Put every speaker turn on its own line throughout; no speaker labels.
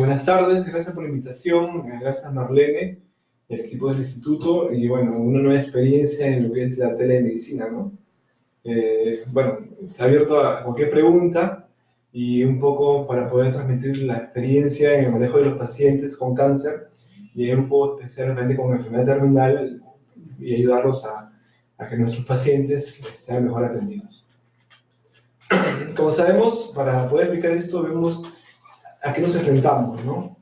Buenas tardes, gracias por la invitación, gracias Marlene, el equipo del instituto y bueno, una nueva experiencia en lo que es la telemedicina, ¿no? Bueno, está abierto a cualquier pregunta y un poco para poder transmitir la experiencia en el manejo de los pacientes con cáncer y en un poco especialmente con enfermedad terminal y ayudarlos a que nuestros pacientes sean mejor atendidos. Como sabemos, para poder explicar esto, vemos a qué nos enfrentamos, ¿no?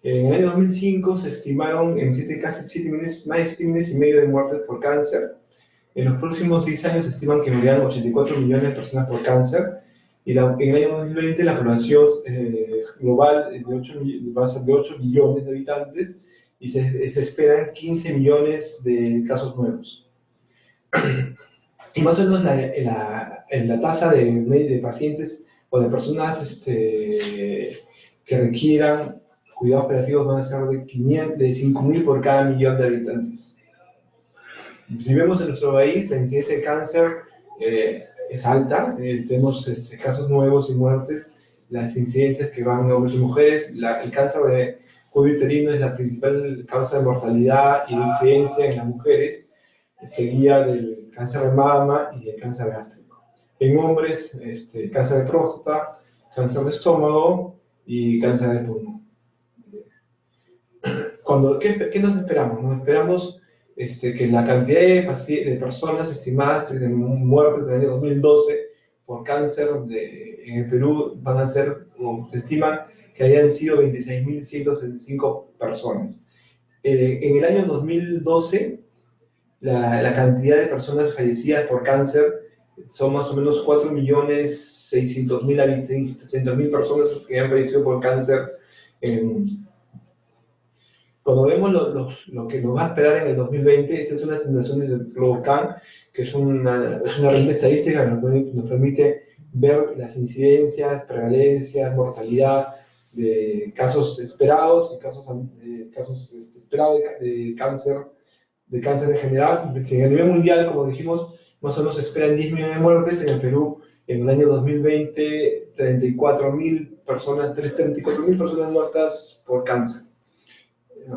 En el año 2005 se estimaron en casi 7 millones, más de 7 millones y medio de muertes por cáncer. En los próximos 10 años se estiman que morirán 84 millones de personas por cáncer. Y en el año 2020 la población global es va a ser de 8 millones de habitantes y se esperan 15 millones de casos nuevos. Y más o menos la tasa de pacientes o de personas que requieran cuidados paliativos van a ser de 5.000 por cada millón de habitantes. Si vemos en nuestro país, la incidencia de cáncer es alta, tenemos casos nuevos y muertes, las incidencias que van de hombres y mujeres, el cáncer de cuello uterino es la principal causa de mortalidad y de incidencia en las mujeres, seguida del cáncer de mama y el cáncer gástrico. En hombres, cáncer de próstata, cáncer de estómago y cáncer de pulmón. ¿Qué nos esperamos? Nos esperamos que la cantidad de personas estimadas de muertes del año 2012 por cáncer en el Perú van a ser, o se estiman que hayan sido 26.165 personas. En el año 2012, la cantidad de personas fallecidas por cáncer son más o menos 4.600.000 personas que han fallecido por cáncer. Cuando vemos lo que nos va a esperar en el 2020, esta es una estimación de GloboCan, que es una herramienta estadística que nos permite ver las incidencias, prevalencias, mortalidad de casos esperados y casos esperados de cáncer en general. Si en el nivel mundial, como dijimos, más o menos se esperan 10 millones de muertes. En el Perú, en el año 2020, 34.000 personas muertas por cáncer. En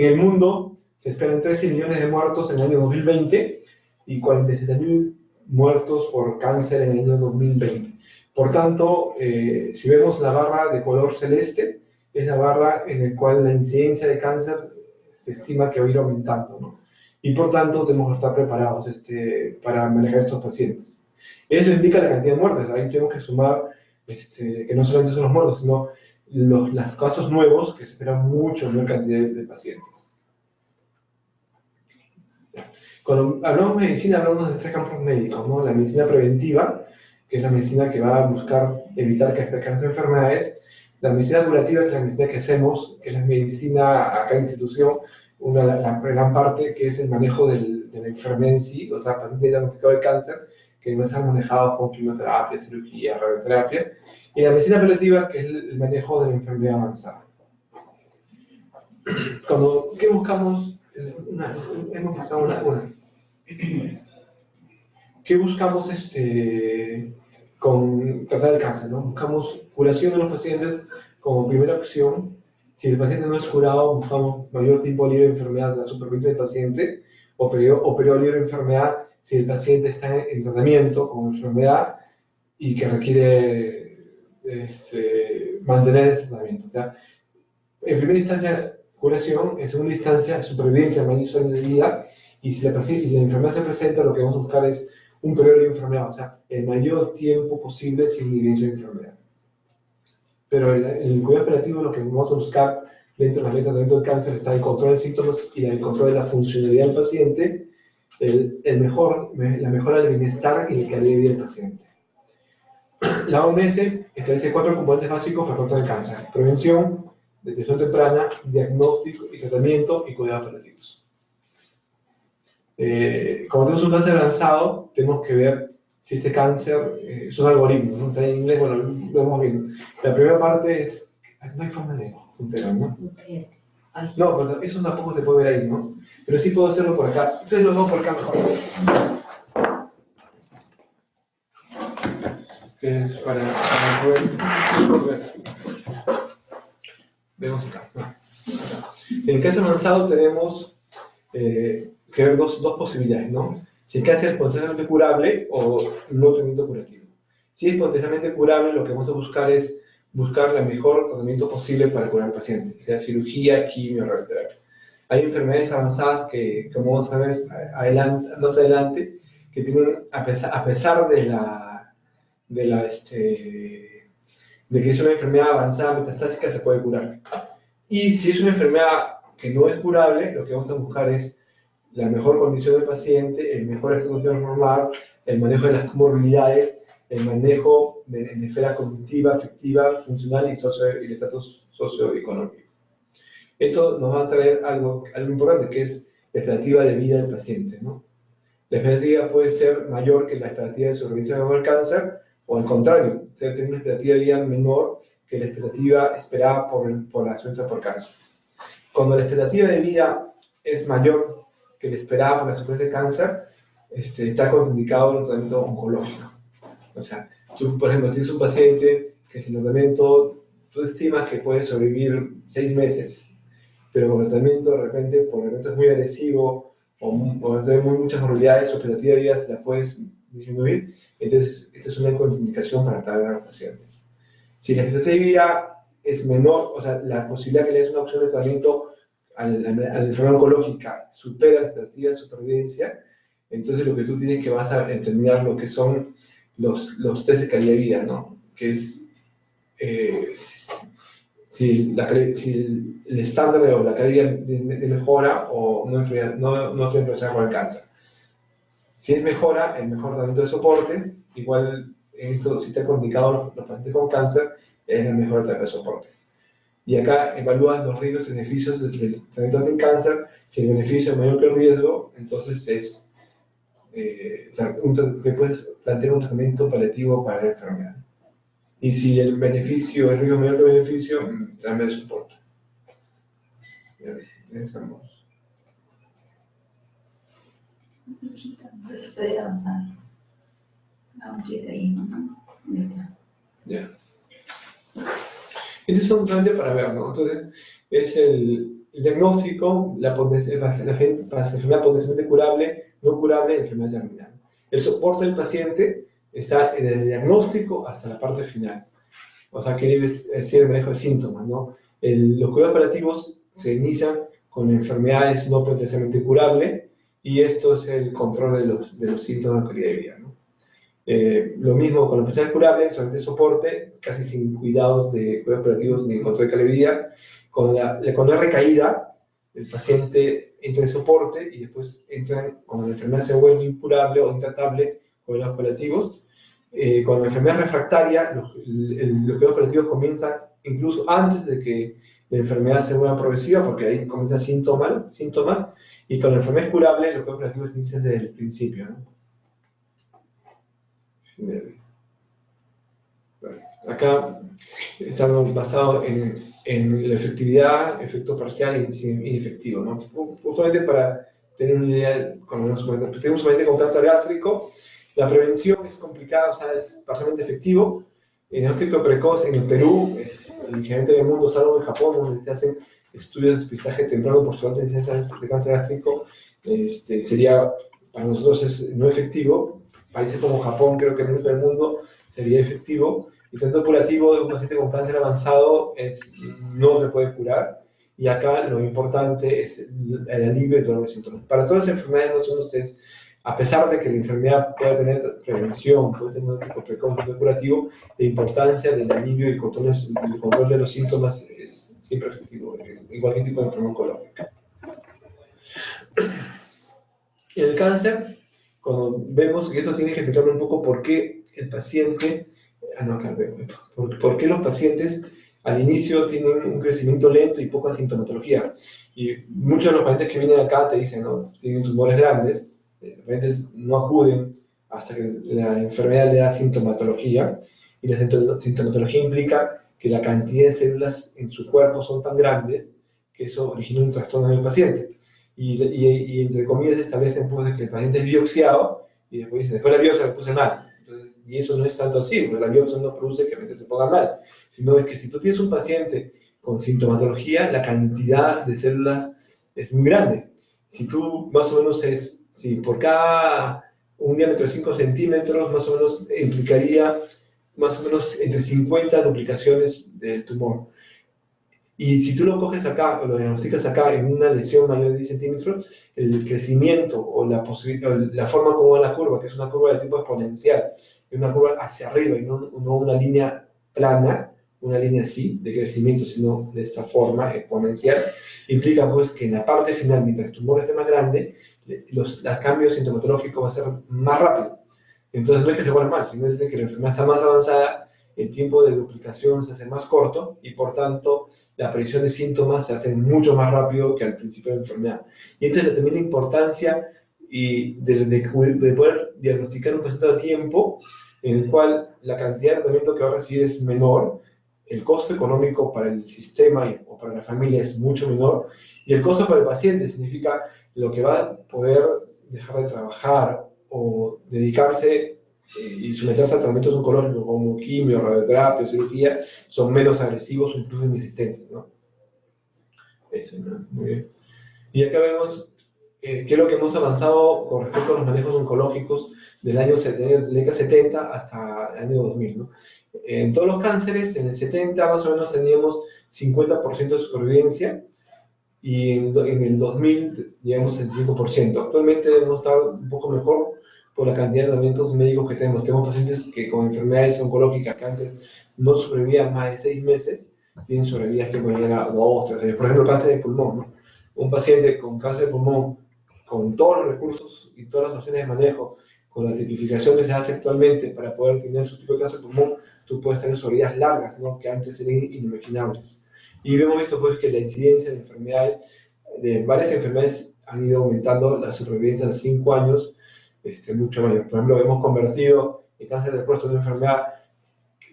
el mundo se esperan 13 millones de muertos en el año 2020 y 47.000 muertos por cáncer en el año 2020. Por tanto, si vemos la barra de color celeste, es la barra en la cual la incidencia de cáncer se estima que va a ir aumentando, ¿no? Y por tanto tenemos que estar preparados para manejar estos pacientes. Eso indica la cantidad de muertes. Ahí tenemos que sumar que no solamente son los muertos, sino los casos nuevos, que se esperan mucho menor cantidad de pacientes. Cuando hablamos de medicina, hablamos de 3 campos médicos, ¿no? La medicina preventiva, que es la medicina que va a buscar evitar que aparezcan enfermedades. La medicina curativa, que es la medicina que hacemos, que es la medicina a cada institución, la gran parte que es el manejo de la enfermedad en sí, o sea, paciente diagnosticado de cáncer, que no están manejados con quimioterapia, cirugía, radioterapia, y la medicina paliativa, que es el manejo de la enfermedad avanzada. ¿Qué buscamos? Hemos pasado una. ¿Qué buscamos con tratar el cáncer, ¿no? Buscamos curación de los pacientes como primera opción. Si el paciente no es curado, buscamos mayor tiempo libre de enfermedad, la supervivencia del paciente, o periodo libre de enfermedad si el paciente está en tratamiento con enfermedad y que requiere mantener el tratamiento. O sea, en primera instancia, curación, en segunda instancia, supervivencia, mayores años de vida, y si la enfermedad se presenta, lo que vamos a buscar es un periodo de enfermedad, o sea, el mayor tiempo posible sin vivencia de enfermedad. Pero el cuidado operativo, lo que vamos a buscar dentro del tratamiento del cáncer está el control de síntomas y el control de la funcionalidad del paciente, la mejora del bienestar y la calidad de vida del paciente. La OMS establece 4 componentes básicos para controlar el cáncer: prevención, detección temprana, diagnóstico y tratamiento y cuidados paliativos. Como tenemos un cáncer avanzado, tenemos que ver si este cáncer es un algoritmo, ¿no? Está en inglés, bueno, lo vemos bien. La primera parte es, no hay forma de enterar, ¿no? No, pero eso tampoco se puede ver ahí, ¿no? Pero sí puedo hacerlo por acá. Ustedes lo veo por acá mejor. para poder ver. Vemos acá. En el caso avanzado tenemos que ver dos posibilidades, ¿no? Si el cáncer es potencialmente curable o no tratamiento curativo. Si es potencialmente curable, lo que vamos a buscar es buscar el mejor tratamiento posible para curar al paciente, sea cirugía, quimio, radioterapia. Hay enfermedades avanzadas que, como vamos a ver más adelante, que tienen, a pesar de que es una enfermedad avanzada metastásica, se puede curar. Y si es una enfermedad que no es curable, lo que vamos a buscar es la mejor condición del paciente, el mejor estado normal, el manejo de las comorbilidades, el manejo en esfera cognitiva, afectiva, funcional y el estatus socioeconómico. Esto nos va a traer algo importante, que es la expectativa de vida del paciente, ¿no? La expectativa puede ser mayor que la expectativa de sobrevivencia con el cáncer, o al contrario, tener una expectativa de vida menor que la expectativa esperada por la sobrevivencia por cáncer. Cuando la expectativa de vida es mayor que la esperada por la sobrevivencia de cáncer, está contraindicado en un tratamiento oncológico. O sea, tú, por ejemplo, tienes un paciente que sin tratamiento tú estimas que puede sobrevivir 6 meses, pero con el tratamiento de repente, por el momento es muy agresivo o tiene muchas morbilidades, su expectativa de vida se la puedes disminuir, entonces esta es una contraindicación para tratar a los pacientes. Si la expectativa de vida es menor, o sea, la posibilidad que le des una opción de tratamiento a la enfermedad oncológica supera la expectativa de supervivencia, entonces lo que tú tienes que vas a determinar lo que son los test de calidad de vida, ¿no? Que es si el estándar o la calidad de mejora o no estoy empezando con el cáncer. Si es mejora, el mejor tratamiento de soporte, igual esto, si está indicado los pacientes con cáncer, es la mejor terapia de soporte. Y acá evalúas los riesgos y beneficios del tratamiento de cáncer. Si el beneficio es mayor que el riesgo, entonces que puedes plantear un tratamiento paliativo para la enfermedad. Y si el riesgo es mayor que el beneficio, también de soporte. Empezamos.
Se debe avanzar. Un clic ahí, ¿no? Ya está.
Ya. Estos son solamente para ver, ¿no? Entonces, es el diagnóstico, la enfermedad potencialmente curable, no curable, enfermedad terminal. El soporte del paciente está desde el diagnóstico hasta la parte final. O sea, que es decir, el manejo de síntomas, ¿no? Los cuidados paliativos se inician con enfermedades no potencialmente curables y esto es el control de los síntomas de calidad de vida, ¿no? Lo mismo con los pacientes curables, solamente soporte, casi sin cuidados de cuidados paliativos ni control de calidad de vida. Cuando hay recaída, el paciente entra en soporte y después cuando la enfermedad se vuelve incurable o intratable, cuidados paliativos. Cuando la enfermedad es refractaria, los cuidados paliativos comienzan incluso antes de que la enfermedad se vuelva progresiva, porque ahí comienzan síntomas, y cuando la enfermedad es curable, los cuidados paliativos inician desde el principio, ¿no? Acá estamos basados en la efectividad, efecto parcial y inefectivo, ¿no? Justamente para tener una idea, cuando tenemos un paciente con cáncer gástrico, la prevención es complicada, o sea, es parcialmente efectivo. El diagnóstico precoz en el Perú, generalmente en el mundo, salvo en Japón, donde se hacen estudios de despistaje temprano por su alta incidencia de cáncer gástrico, sería, para nosotros no efectivo. Países como Japón, creo que en el resto del mundo sería efectivo. El tratamiento curativo de un paciente con cáncer avanzado no se puede curar. Y acá lo importante es el alivio de todos los síntomas. Para todas las enfermedades nosotros a pesar de que la enfermedad pueda tener prevención, puede tener un tipo precoz curativo, la importancia del alivio y el control de los síntomas es siempre efectivo, en cualquier tipo de enfermedad oncológica. En el cáncer, cuando vemos, y esto tiene que explicar un poco por qué el paciente, por qué los pacientes al inicio tienen un crecimiento lento y poca sintomatología. Y muchos de los pacientes que vienen acá te dicen, ¿no? Tienen tumores grandes, los pacientes no acuden hasta que la enfermedad le da sintomatología, y la sintomatología implica que la cantidad de células en su cuerpo son tan grandes que eso origina un trastorno en el paciente. Y entre comillas establecen pues, que el paciente es biopsiado y después dicen, después la biopsia le puse mal. Entonces y eso no es tanto así, porque la biopsia no produce que la mente se ponga mal, sino es que si tú tienes un paciente con sintomatología, la cantidad de células es muy grande. Si tú más o menos si por cada un diámetro de 5 centímetros, más o menos implicaría más o menos entre 50 duplicaciones del tumor. Y si tú lo coges acá, o lo diagnosticas acá en una lesión mayor de 10 centímetros, el crecimiento o la forma como va la curva, que es una curva de tipo exponencial, es una curva hacia arriba y no una línea plana, una línea así de crecimiento, sino de esta forma exponencial, implica pues que en la parte final, mientras el tumor esté más grande, los cambios sintomatológicos van a ser más rápidos. Entonces no es que se vuelva mal, sino es que la enfermedad está más avanzada, el tiempo de duplicación se hace más corto y por tanto la aparición de síntomas se hace mucho más rápido que al principio de la enfermedad. Y entonces también la importancia de poder diagnosticar un paciente a tiempo en el cual la cantidad de tratamiento que va a recibir es menor, el costo económico para el sistema o para la familia es mucho menor, y el costo para el paciente significa lo que va a poder dejar de trabajar o dedicarse y someterse a tratamientos oncológicos como quimio, radioterapia, cirugía, son menos agresivos o incluso inexistentes, ¿no? Eso, ¿no? Muy bien. Y acá vemos qué es lo que hemos avanzado con respecto a los manejos oncológicos del año 70 hasta el año 2000, ¿no? En todos los cánceres, en el 70 más o menos teníamos 50% de supervivencia, y en el 2000 llegamos al 5%. Actualmente debemos estar un poco mejor por la cantidad de tratamientos médicos que tenemos. Tenemos pacientes que con enfermedades oncológicas que antes no sobrevivían más de 6 meses, tienen sobrevidas que pueden llegar a 2, 3 años. Por ejemplo, cáncer de pulmón, ¿no? Un paciente con cáncer de pulmón, con todos los recursos y todas las opciones de manejo, con la tipificación que se hace actualmente para poder tener su tipo de cáncer de pulmón, tú puedes tener sobrevidas largas, ¿no? Que antes eran inimaginables. Y hemos visto pues que la incidencia de enfermedades, de varias enfermedades, han ido aumentando la supervivencia de 5 años, mucho mayor. Por ejemplo, hemos convertido el cáncer de próstata en una enfermedad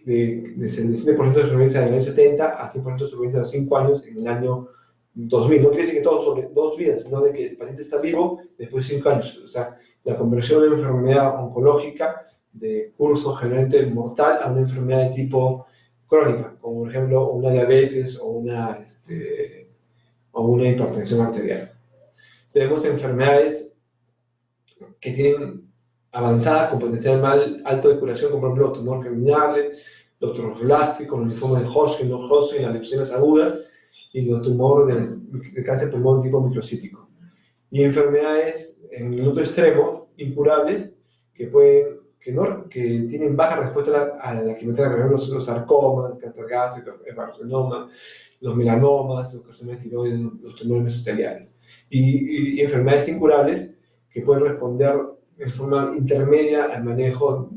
de 7% de supervivencia en el año 70 a 100% de supervivencia de 5 años en el año 2000. No quiere decir que todo sobre 2 vidas, sino de que el paciente está vivo después de 5 años. O sea, la conversión de una enfermedad oncológica de curso generalmente mortal a una enfermedad de tipo crónica, como por ejemplo una diabetes o una hipertensión arterial. Tenemos enfermedades que tienen avanzadas con potencial mal alto de curación, como por ejemplo los tumores germinales, los trofoblásticos, los linfomas de Hodgkin, los Hodgkin, las leucemias agudas y los tumores del cáncer de pulmón tipo microcítico. Y enfermedades en el otro extremo, incurables, que tienen baja respuesta a la quimioterapia, por ejemplo, los sarcomas, el cáncer gástrico, el carcinoma, los melanomas, los carcinomas tiroides, los tumores mesoteliales. Y enfermedades incurables que pueden responder en forma intermedia al manejo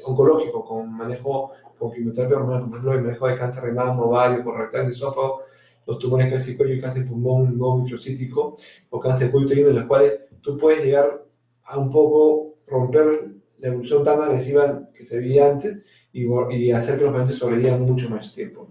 oncológico, con quimioterapia hormonal, por ejemplo, el manejo de cáncer de mama, ovario, colorectal, esófago, los tumores cáncer de cuello y cáncer de pulmón no microcítico, o cáncer de cuello uterino, en los cuales tú puedes llegar a un poco romper la evolución tan agresiva que se veía antes y hacer que los pacientes sobrevivan mucho más tiempo.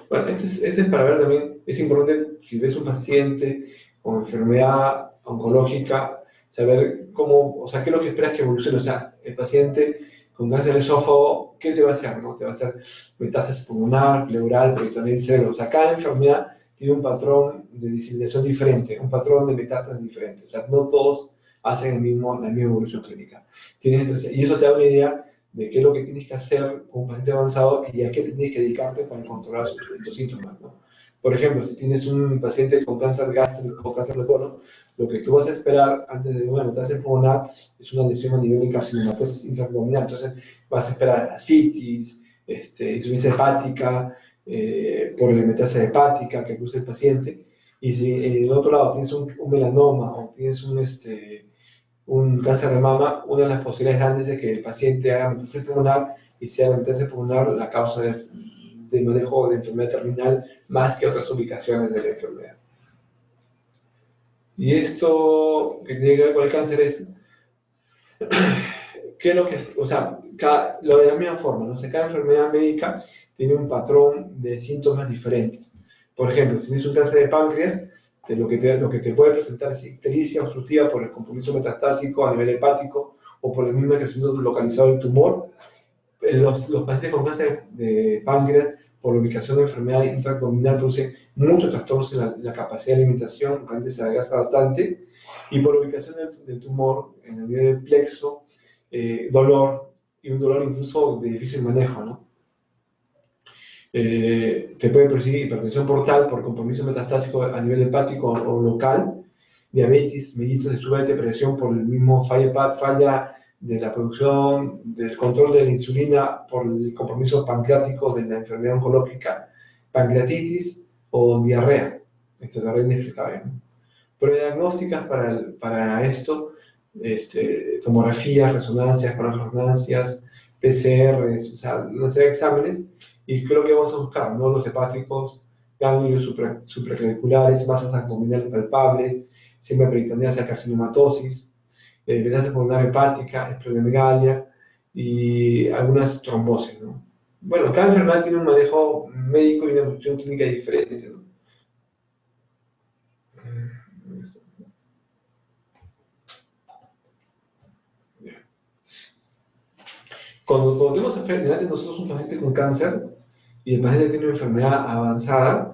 Bueno, esto es para ver también, es importante si ves un paciente con enfermedad oncológica, saber cómo, o sea, qué es lo que esperas que evolucione. O sea, el paciente con cáncer de esófago, ¿qué te va a hacer? ¿No? Te va a hacer metástasis pulmonar, pleural, peritoneal, cerebro. O sea, cada enfermedad tiene un patrón de diseminación diferente, un patrón de metástasis diferente. O sea, no todos hacen la misma evolución clínica. Y eso te da una idea de qué es lo que tienes que hacer con un paciente avanzado y a qué te tienes que dedicarte para controlar sus síntomas, ¿no? Por ejemplo, si tienes un paciente con cáncer gástrico o cáncer de colon, lo que tú vas a esperar antes de una metástasis pulmonar es una lesión a nivel de carcinomatosis intraabdominal. Entonces, vas a esperar ascitis, insuficiencia hepática, por la metástasis hepática que produce el paciente. Y si en el otro lado tienes un melanoma o tienes un cáncer de mama, una de las posibilidades grandes es que el paciente haga metástasis pulmonar y sea la metástasis pulmonar la causa de manejo de enfermedad terminal más que otras ubicaciones de la enfermedad. Y esto que tiene que ver con el cáncer es, ¿qué es lo que, o sea, lo de la misma forma, ¿no? O sea, cada enfermedad médica tiene un patrón de síntomas diferentes. Por ejemplo, si tienes un cáncer de páncreas, de lo que te puede presentar es ictericia obstructiva por el compromiso metastásico a nivel hepático o por el mismo crecimiento localizado del tumor. Los pacientes con cáncer de páncreas, por la ubicación de enfermedad intraabdominal, producen muchos trastornos en la capacidad de alimentación, el paciente se adelgaza bastante, y por la ubicación del tumor en el nivel del plexo, dolor, y un dolor incluso de difícil manejo, ¿no? Te puede producir hipertensión portal por compromiso metastásico a nivel hepático o local, diabetes, mellitus de suba de presión por el mismo falla de la producción, del control de la insulina por el compromiso pancreático de la enfermedad oncológica, pancreatitis o diarrea. Esta diarrea inexplicable, ¿no? Pruebas diagnósticas para esto, tomografías, resonancias, resonancias, PCRs, o sea, una serie de exámenes, y creo que vamos a buscar nódulos hepáticos, ganglios supraclaviculares, masas abdominales palpables, siempre peritoneal, carcinomatosis, metastasis pulmonar hepática, esplenomegalia y algunas trombosis, ¿no? Bueno, cada enfermedad tiene un manejo médico y una evolución clínica diferente, ¿no? Cuando tenemos enfermedades, nosotros un paciente con cáncer y el paciente tiene una enfermedad avanzada,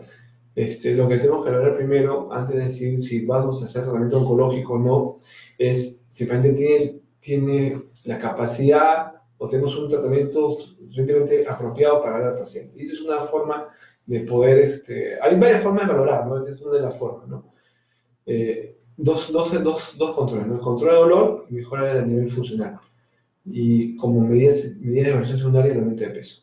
lo que tenemos que hablar primero, antes de decir si vamos a hacer tratamiento oncológico o no, es si el paciente tiene la capacidad o tenemos un tratamiento suficientemente apropiado para dar al paciente. Y esta es una forma de poder, hay varias formas de valorar, ¿no? Esta es una de las formas, ¿no? Dos controles, ¿no? El control de dolor y mejora a nivel funcional. Y como medidas de evaluación secundaria, el aumento de peso.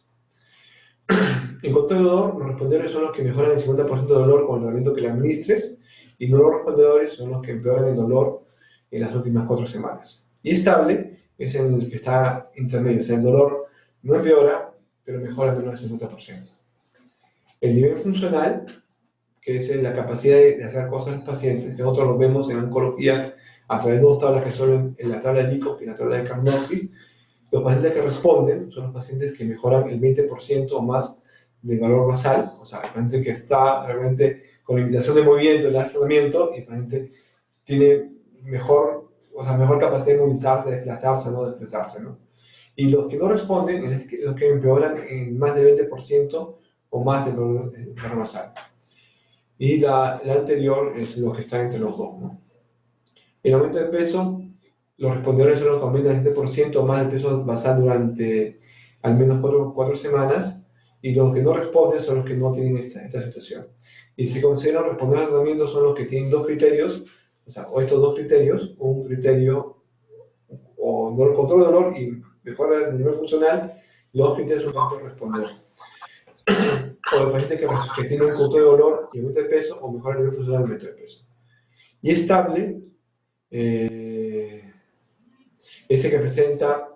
En control de dolor, los respondedores son los que mejoran el 50% de dolor con el tratamiento que le administres, y no los respondedores son los que empeoran el dolor en las últimas 4 semanas. Y estable es el que está intermedio, o sea, el dolor no empeora, pero mejora menos del 50%. El nivel funcional, que es la capacidad de hacer cosas en los pacientes, que nosotros lo vemos en oncología a través de 2 tablas que son en la tabla de Likov y la tabla de Karnofsky. Los pacientes que responden son los pacientes que mejoran el 20% o más del valor basal, o sea, el paciente que está realmente con limitación de movimiento, el tratamiento, y el paciente tiene mejor capacidad de movilizarse, de desplazarse, ¿no? Y los que no responden, los que empeoran en más del 20% o más del valor basal. Y la anterior es lo que está entre los dos, ¿no? El aumento de peso, los respondedores son los que aumentan el 7% o más del peso basal durante al menos 4 semanas, y los que no responden son los que no tienen esta situación. Y si consideran respondedores al tratamiento son los que tienen 2 criterios, o estos 2 criterios, un criterio o control de dolor y mejora el nivel funcional, los criterios son los respondedores. O el paciente que tiene un control de dolor y aumento de peso, o mejora el nivel funcional y aumento de peso. Y estable, ese que presenta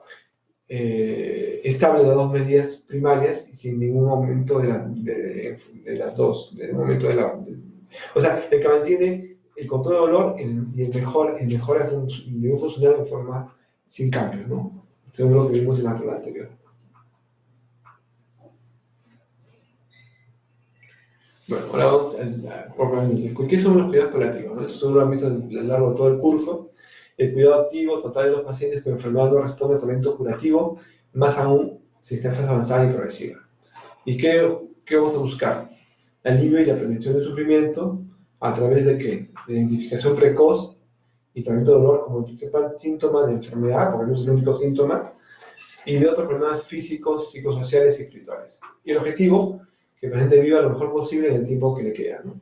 estable las 2 medidas primarias y sin ningún aumento de las dos, o sea, el que mantiene el control de dolor y el mejora el nivel funcional de forma sin cambios, ¿no? Según lo que vimos en la tabla anterior. Bueno, ahora vamos a ¿qué son los cuidados paliativos? Esto seguro lo han visto a lo largo de todo el curso. El cuidado activo, tratar de los pacientes con enfermedad no responde al tratamiento curativo, más aún si está en fase avanzada y progresiva. ¿Y qué vamos a buscar? El alivio y la prevención del sufrimiento, ¿a través de qué? De identificación precoz y tratamiento de dolor como el principal síntoma de enfermedad, porque no es el único síntoma, y de otros problemas físicos, psicosociales y espirituales. Y el objetivo, que el paciente viva lo mejor posible en el tiempo que le queda, ¿no?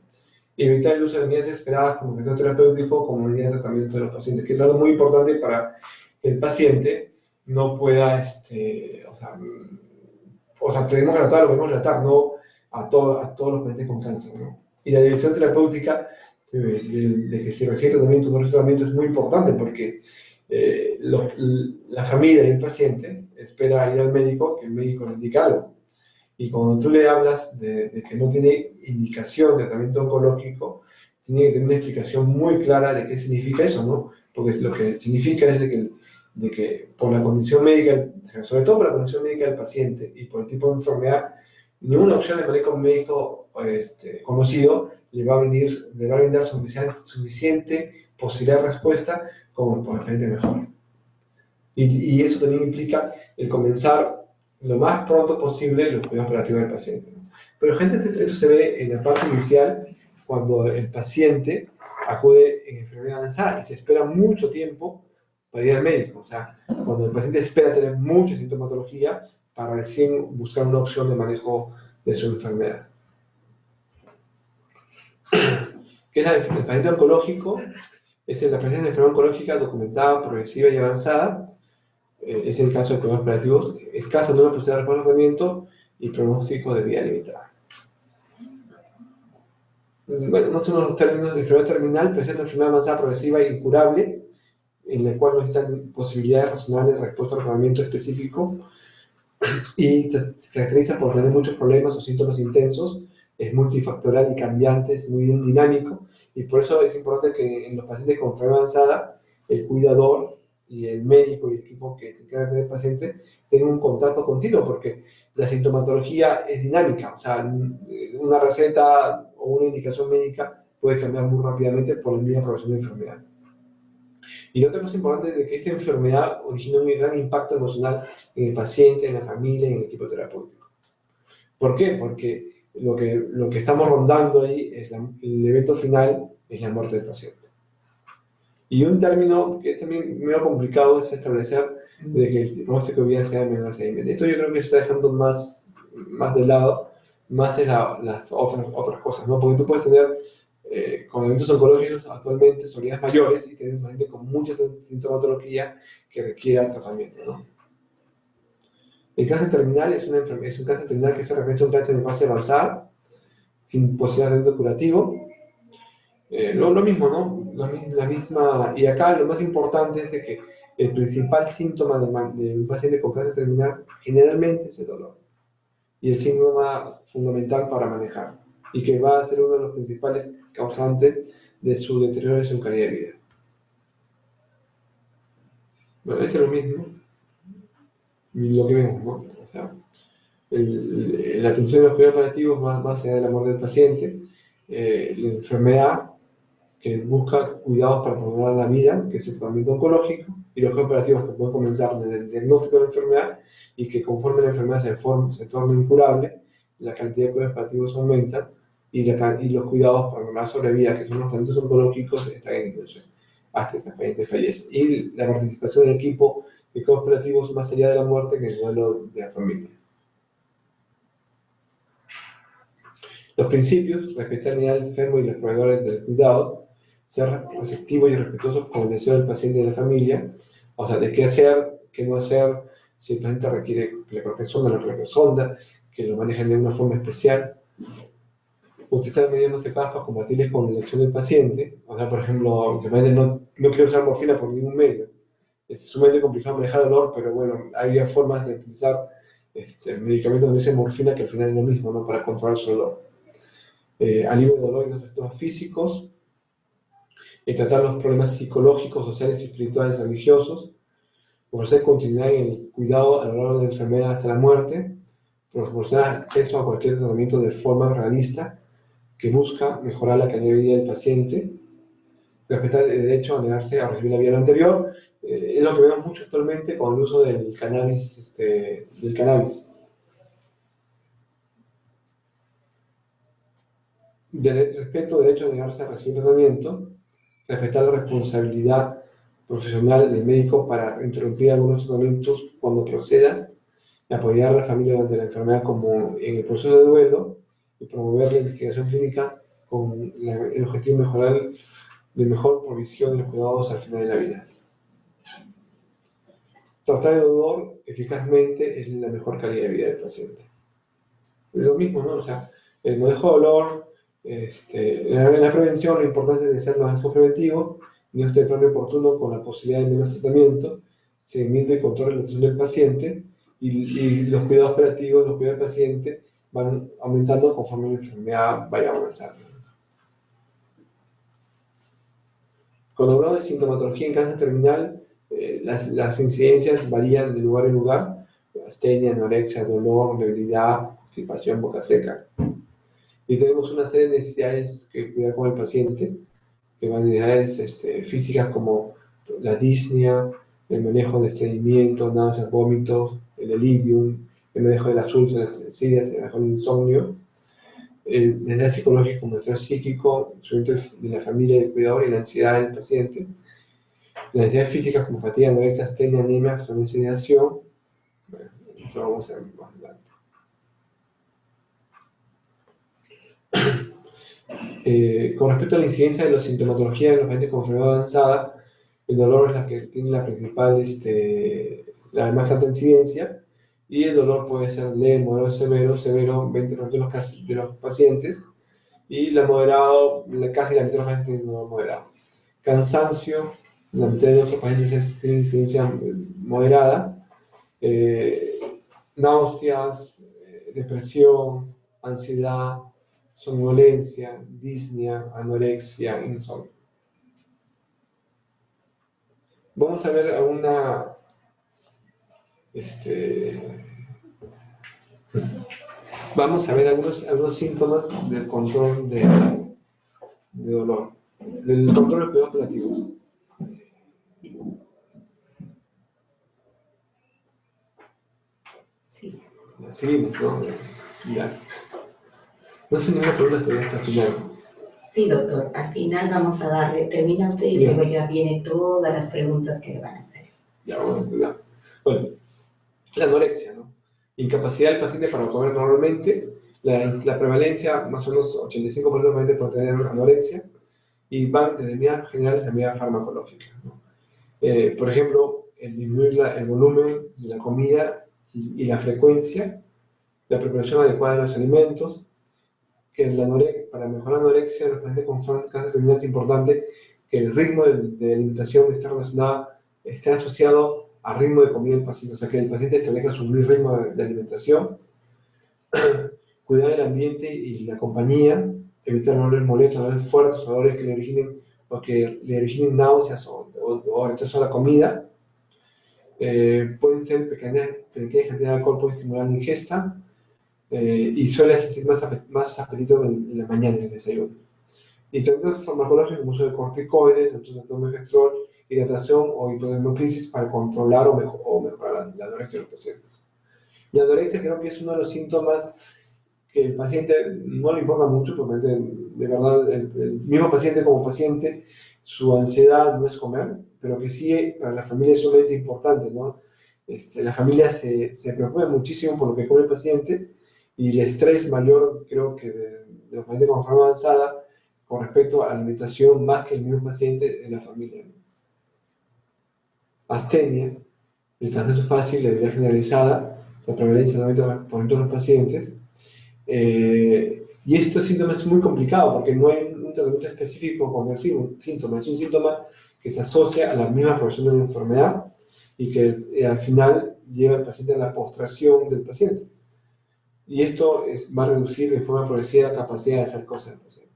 Y evitar el uso de medidas esperadas como efecto terapéutico como medida de tratamiento de los pacientes, que es algo muy importante para que el paciente no pueda, tenemos que tratar lo que debemos tratar, no a todos los pacientes con cáncer, ¿no? Y la dirección terapéutica de que se recibe tratamiento o no recibe tratamiento es muy importante porque la familia y el paciente espera ir al médico, que el médico le indique algo. Y cuando tú le hablas de que no tiene indicación de tratamiento oncológico, tiene que tener una explicación muy clara de qué significa eso, ¿no? Porque lo que significa es de que por la condición médica, sobre todo por la condición médica del paciente y por el tipo de enfermedad, ninguna opción de manejo médico conocido le va a brindar suficiente posibilidad de respuesta como para el paciente mejor. Y eso también implica el comenzar lo más pronto posible los cuidados operativos del paciente. Pero gente, eso se ve en la parte inicial, cuando el paciente acude en enfermedad avanzada y se espera mucho tiempo para ir al médico. O sea, cuando el paciente espera tener mucha sintomatología para recién buscar una opción de manejo de su enfermedad. ¿Qué es el paciente oncológico? Es la presencia de enfermedad oncológica documentada, progresiva y avanzada. Es el caso de cuidados operativos, escasa no posibilidad de tratamiento y pronóstico de vida limitada. Bueno, no son los términos de enfermedad terminal, pero es una enfermedad avanzada, progresiva e incurable, en la cual no necesitan posibilidades razonables de respuesta a tratamiento específico y se caracteriza por tener muchos problemas o síntomas intensos, es multifactorial y cambiante, es muy dinámico, y por eso es importante que en los pacientes con enfermedad avanzada, el cuidador y el médico y el equipo que se encarga del paciente tengan un contacto continuo, porque la sintomatología es dinámica, o sea, una receta o una indicación médica puede cambiar muy rápidamente por la misma progresión de enfermedad. Y otra cosa importante es que esta enfermedad origina un gran impacto emocional en el paciente, en la familia y en el equipo terapéutico. ¿Por qué? Porque lo que estamos rondando ahí es el evento final, es la muerte del paciente. Y un término que es también medio complicado es establecer de que el pronóstico de vida sea menor a 6 meses. Esto yo creo que se está dejando más de lado, más es las otras cosas, ¿no? Porque tú puedes tener con eventos oncológicos actualmente soledades mayores y tener gente con mucha sintomatología que requiera tratamiento, ¿no? El cáncer terminal es un cáncer terminal que se refiere a un cáncer de fase avanzada, sin posibilidad de tratamiento curativo. Lo mismo, ¿no? La misma, y acá lo más importante es de que el principal síntoma de un paciente con cáncer terminal generalmente es el dolor. Y el síntoma fundamental para manejar. Y que va a ser uno de los principales causantes de su deterioro de su calidad de vida. Bueno, esto es lo mismo. Y lo que vemos, ¿no? O sea, la atención de los cuidados paliativos más allá de la muerte del paciente, la enfermedad que busca cuidados para prolongar la vida, que es el tratamiento oncológico, y los cuidados paliativos que pueden comenzar desde el diagnóstico de la enfermedad y que conforme la enfermedad se torna incurable, la cantidad de cuidados paliativos aumenta y los cuidados para la sobrevida, que son los tratamientos oncológicos, están en disminución hasta que el paciente fallece. Y la participación del equipo de cuidados paliativos más allá de la muerte que el duelo de la familia. Los principios: respetar la dignidad del enfermo y los proveedores del cuidado, ser receptivos y respetuosos con el deseo del paciente y de la familia, o sea, de qué hacer, qué no hacer, si el paciente requiere que le coloquen sonda, no le coloquen sonda, que lo manejen de una forma especial. Utilizar medidas más adecuadas para compatibles con la elección del paciente, o sea, por ejemplo, que el paciente no quiere usar morfina por ningún medio. Es sumamente complicado manejar dolor, pero bueno, había formas de utilizar medicamentos que dicen morfina, que al final es lo mismo, ¿no? Para controlar su dolor. Alivio de dolor y los efectos físicos, tratar los problemas psicológicos, sociales, espirituales, religiosos, ofrecer continuidad en el cuidado a lo largo de la enfermedad hasta la muerte, proporcionar acceso a cualquier tratamiento de forma realista que busca mejorar la calidad de vida del paciente, respetar el derecho a negarse a recibir la vida anterior, es lo que vemos mucho actualmente con el uso del cannabis. Respeto al derecho a negarse a recibir tratamiento, respetar la responsabilidad profesional del médico para interrumpir algunos tratamientos cuando proceda, apoyar a la familia durante la enfermedad como en el proceso de duelo y promover la investigación clínica con el objetivo de mejorar de mejor provisión de los cuidados al final de la vida. Tratar el dolor eficazmente es la mejor calidad de vida del paciente. Lo mismo, ¿no? O sea, el manejo de dolor, la prevención, la importancia de hacer los actos preventivos, diagnóstico de plan oportuno con la posibilidad de menos tratamiento, seguimiento y control de la atención del paciente y los cuidados operativos, los cuidados del paciente van aumentando conforme la enfermedad vaya avanzando. Cuando hablamos de sintomatología en cáncer terminal, las incidencias varían de lugar en lugar. astenia, anorexia, dolor, debilidad, constipación, boca seca. Y tenemos una serie de necesidades que cuidar con el paciente, que van de necesidades físicas como la disnea, el manejo de estreñimiento, náuseas, vómitos, el delirium, el manejo de las úlceras, el manejo del insomnio, necesidades psicológicas como el estrés psíquico, el sufrimiento de la familia del cuidador y la ansiedad del paciente, las necesidades físicas como fatiga, anorexia, astenia, anemia, sedación. Bueno, esto lo vamos a ver más adelante. Con respecto a la incidencia de la sintomatología de los pacientes con enfermedad avanzada, el dolor es la que tiene la principal, la más alta incidencia, y el dolor puede ser leve, moderado, severo, 20% de los pacientes, y la moderado, casi la mitad de los pacientes tienen dolor moderado. Cansancio, la mitad de nuestros pacientes tienen incidencia moderada, náuseas, depresión, ansiedad, somnolencia, disnea, anorexia, insomnio. Vamos a ver vamos a ver algunos síntomas del control de dolor, del control de cuidados paliativos.
Sí.
Seguimos, ¿no? Ya. No sé ninguna pregunta hasta el final.
Sí, doctor. Al final vamos a darle, termina usted y
Bien.
luego ya vienen todas las preguntas que le van a hacer.
Ya, bueno, la anorexia, ¿no? Incapacidad del paciente para comer normalmente. La prevalencia, más o menos 85% por tener anorexia, y van desde medidas generales a medidas farmacológicas, ¿no? Por ejemplo, el disminuir el volumen de la comida y la frecuencia, la preparación adecuada de los alimentos, que para mejorar la anorexia, los pacientes con cáncer terminal es importante que el ritmo de alimentación esté asociado al ritmo de comida del paciente, o sea, que el paciente establezca su ritmo de alimentación, cuidar el ambiente y la compañía, evitar olores molestos, olores fuertes, olores que le originen náuseas o rechazo a la comida. Pueden ser pequeñas cantidades de alcohol, pueden estimular la ingesta, y suele sentir más apetito en la mañana, en el desayuno. Y tratamientos farmacológicos como uso de corticoides, megestrol, hidratación o hipodermocrisis para controlar o mejorar la anorexia de los pacientes. La anorexia creo que es uno de los síntomas que el paciente no le importa mucho, porque de verdad el mismo paciente como paciente, su ansiedad no es comer, pero que sí para la familia es sumamente importante, ¿no? La familia se preocupa muchísimo por lo que come el paciente, y el estrés mayor, creo que de los pacientes con enfermedad avanzada, con respecto a la alimentación, más que el mismo paciente en la familia, ¿no? Astenia, el cansancio fácil, la debilidad generalizada, la prevalencia del 90% de los pacientes. Y estos síntomas es muy complicado porque no hay un tratamiento específico con el síntoma. Es un síntoma que se asocia a la misma progresión de la enfermedad y que al final lleva al paciente a la postración del paciente. Y esto va a reducir de forma progresiva la capacidad de hacer cosas del paciente.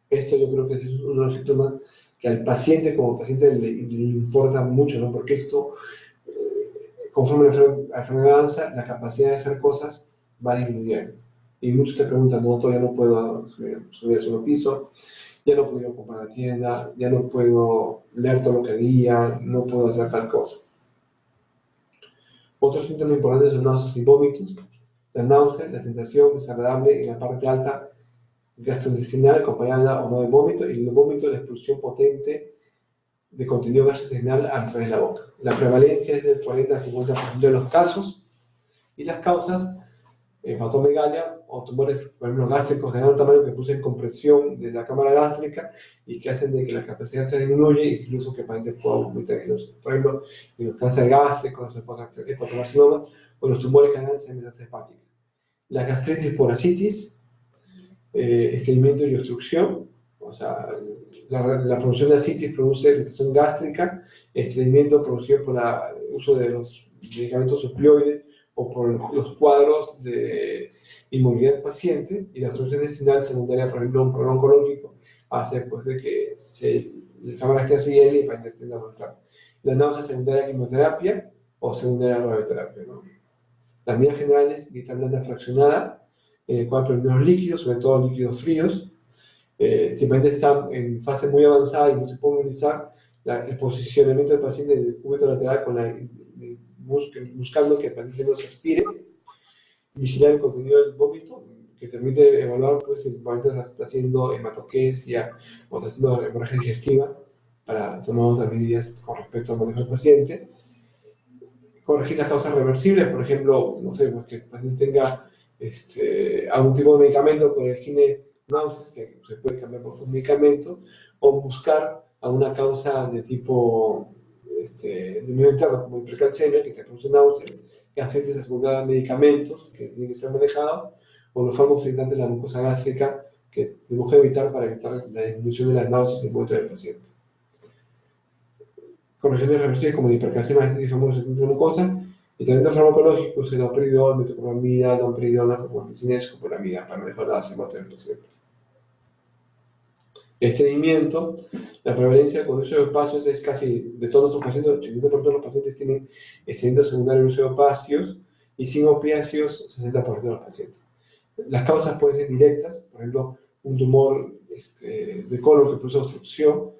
Esto yo creo que es uno de los síntomas que al paciente como paciente le importa mucho, ¿no? Porque esto, conforme la enfermedad avanza, la capacidad de hacer cosas va disminuyendo. Y muchos te preguntan, no, todavía no puedo subir al segundo piso, ya no puedo ir a comprar a la tienda, ya no puedo leer todo lo que leía, no puedo hacer tal cosa. Otros síntomas importantes son náuseas y vómitos. La náusea, la sensación desagradable en la parte alta gastrointestinal acompañada o no de vómito, y el vómito, la expulsión potente de contenido gastrointestinal a través de la boca. La prevalencia es del 40 al 50% de los casos, y las causas, hepatomegalia o tumores, por ejemplo, gástricos de gran tamaño que producen compresión de la cámara gástrica y que hacen de que la capacidad se disminuya, incluso que el paciente pueda vomitar. Por ejemplo, en los cánceres gástricos, los hepatocarcinomas o los tumores que dan metástasis hepática. La gastritis por asitis, estreñimiento y obstrucción, o sea, la producción de asitis produce irritación gástrica, estreñimiento producido por el uso de los medicamentos opioides o por los cuadros de inmovilidad del paciente, y la obstrucción intestinal secundaria, por ejemplo, un problema oncológico, hace pues de que la cámara esté así y el paciente tienda a aguantar. La náusea secundaria a quimioterapia o secundaria a radioterapia, ¿no?
Las medidas generales, dieta blanda fraccionada, en el cual prevenir los líquidos, sobre todo líquidos fríos. Si el paciente está en fase muy avanzada y no se puede movilizar, el posicionamiento del paciente de cúbito lateral buscando que el paciente no se aspire, vigilar el contenido del vómito, que te permite evaluar pues, si el paciente está haciendo hematoquesia o está haciendo hemorragia digestiva, para tomar otras medidas con respecto al manejo del paciente. Corregir las causas reversibles, por ejemplo, no sé, pues que el paciente tenga algún tipo de medicamento con el náuseas, que se puede cambiar por otros medicamentos, o buscar alguna causa de tipo de medio interno, como hipercalcemia, que te produce náuseas, gastritis asociada a medicamentos que tienen que ser manejados, o los fármacos irritantes de la mucosa gástrica, que tenemos que evitar para evitar la disminución de las náuseas en el momento del paciente. Correcciones reversibles como la hipercalcemia, gastritis famosa de mucosa, y tratamiento farmacológico, el loperidol, metoclopramida, domperidona, carbamazepina, escopolamida, para mejorar la salud del paciente. Estreñimiento, la prevalencia con uso de opacios es casi de todos nuestros pacientes, el 80% de los pacientes tienen estreñimiento secundario en uso de opacios, y sin opiáceos, 60% de los pacientes. Las causas pueden ser directas, por ejemplo, un tumor de colon que produce obstrucción,